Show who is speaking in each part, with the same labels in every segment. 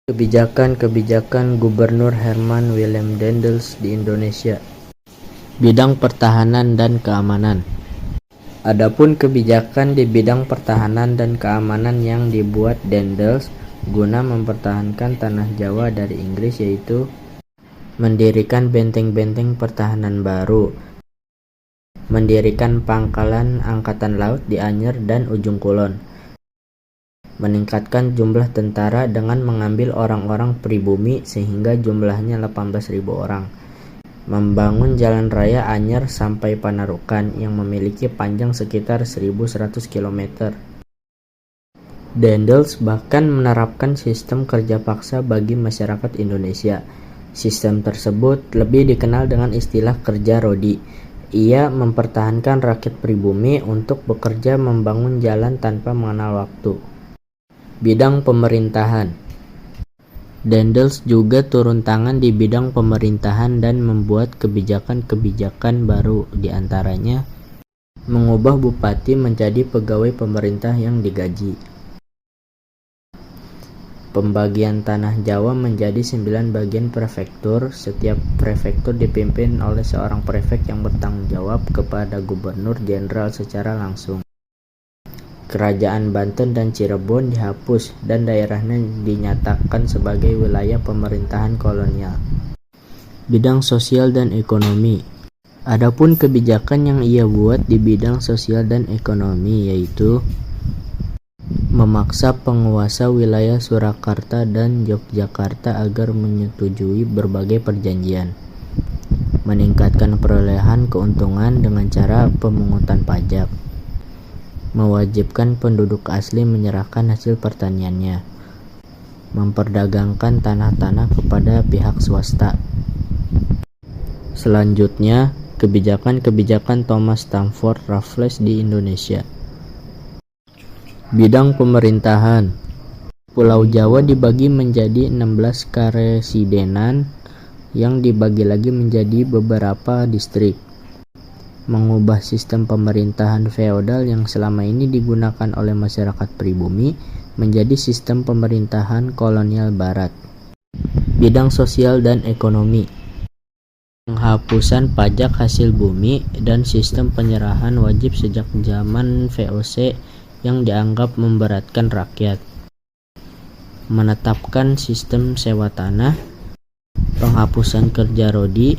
Speaker 1: Kebijakan-kebijakan Gubernur Herman Willem Daendels di Indonesia. Bidang pertahanan dan keamanan. Adapun kebijakan di bidang pertahanan dan keamanan yang dibuat Daendels guna mempertahankan tanah Jawa dari Inggris yaitu mendirikan benteng-benteng pertahanan baru, mendirikan pangkalan angkatan laut di Anyer dan Ujung Kulon, meningkatkan jumlah tentara dengan mengambil orang-orang pribumi sehingga jumlahnya 18.000 orang, membangun jalan raya Anyer sampai Panarukan yang memiliki panjang sekitar 1.100 km. Daendels bahkan menerapkan sistem kerja paksa bagi masyarakat Indonesia. Sistem tersebut lebih dikenal dengan istilah kerja rodi. Ia mempertahankan rakyat pribumi untuk bekerja membangun jalan tanpa mengenal waktu. Bidang pemerintahan. Daendels juga turun tangan di bidang pemerintahan dan membuat kebijakan-kebijakan baru, diantaranya mengubah bupati menjadi pegawai pemerintah yang digaji, pembagian tanah Jawa menjadi 9 bagian prefektur. Setiap prefektur dipimpin oleh seorang prefek yang bertanggung jawab kepada gubernur jenderal secara langsung. Kerajaan Banten dan Cirebon dihapus dan daerahnya dinyatakan sebagai wilayah pemerintahan kolonial. Bidang sosial dan ekonomi. Adapun kebijakan yang ia buat di bidang sosial dan ekonomi yaitu memaksa penguasa wilayah Surakarta dan Yogyakarta agar menyetujui berbagai perjanjian, meningkatkan perolehan keuntungan dengan cara pemungutan pajak, mewajibkan penduduk asli menyerahkan hasil pertaniannya, memperdagangkan tanah-tanah kepada pihak swasta. Selanjutnya, kebijakan-kebijakan Thomas Stamford Raffles di Indonesia. Bidang pemerintahan. Pulau Jawa dibagi menjadi 16 karesidenan yang dibagi lagi menjadi beberapa distrik. Mengubah sistem pemerintahan feodal yang selama ini digunakan oleh masyarakat pribumi menjadi sistem pemerintahan kolonial barat. Bidang sosial dan ekonomi. Penghapusan pajak hasil bumi dan sistem penyerahan wajib sejak zaman VOC yang dianggap memberatkan rakyat. Menetapkan sistem sewa tanah, penghapusan kerja rodi.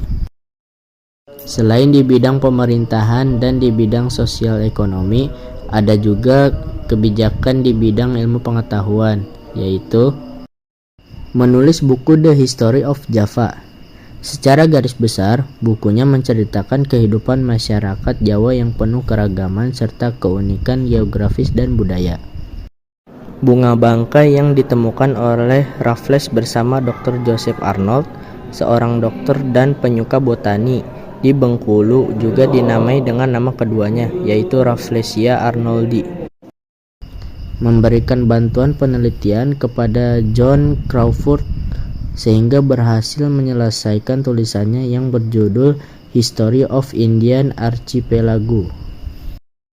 Speaker 1: Selain di bidang pemerintahan dan di bidang sosial ekonomi, ada juga kebijakan di bidang ilmu pengetahuan, yaitu menulis buku The History of Java. Secara garis besar, bukunya menceritakan kehidupan masyarakat Jawa yang penuh keragaman serta keunikan geografis dan budaya. Bunga bangkai yang ditemukan oleh Raffles bersama Dr. Joseph Arnold, seorang dokter dan penyuka botani di Bengkulu, juga dinamai dengan nama keduanya, yaitu Rafflesia arnoldi. Memberikan bantuan penelitian kepada John Crawford sehingga berhasil menyelesaikan tulisannya yang berjudul History of Indian Archipelago.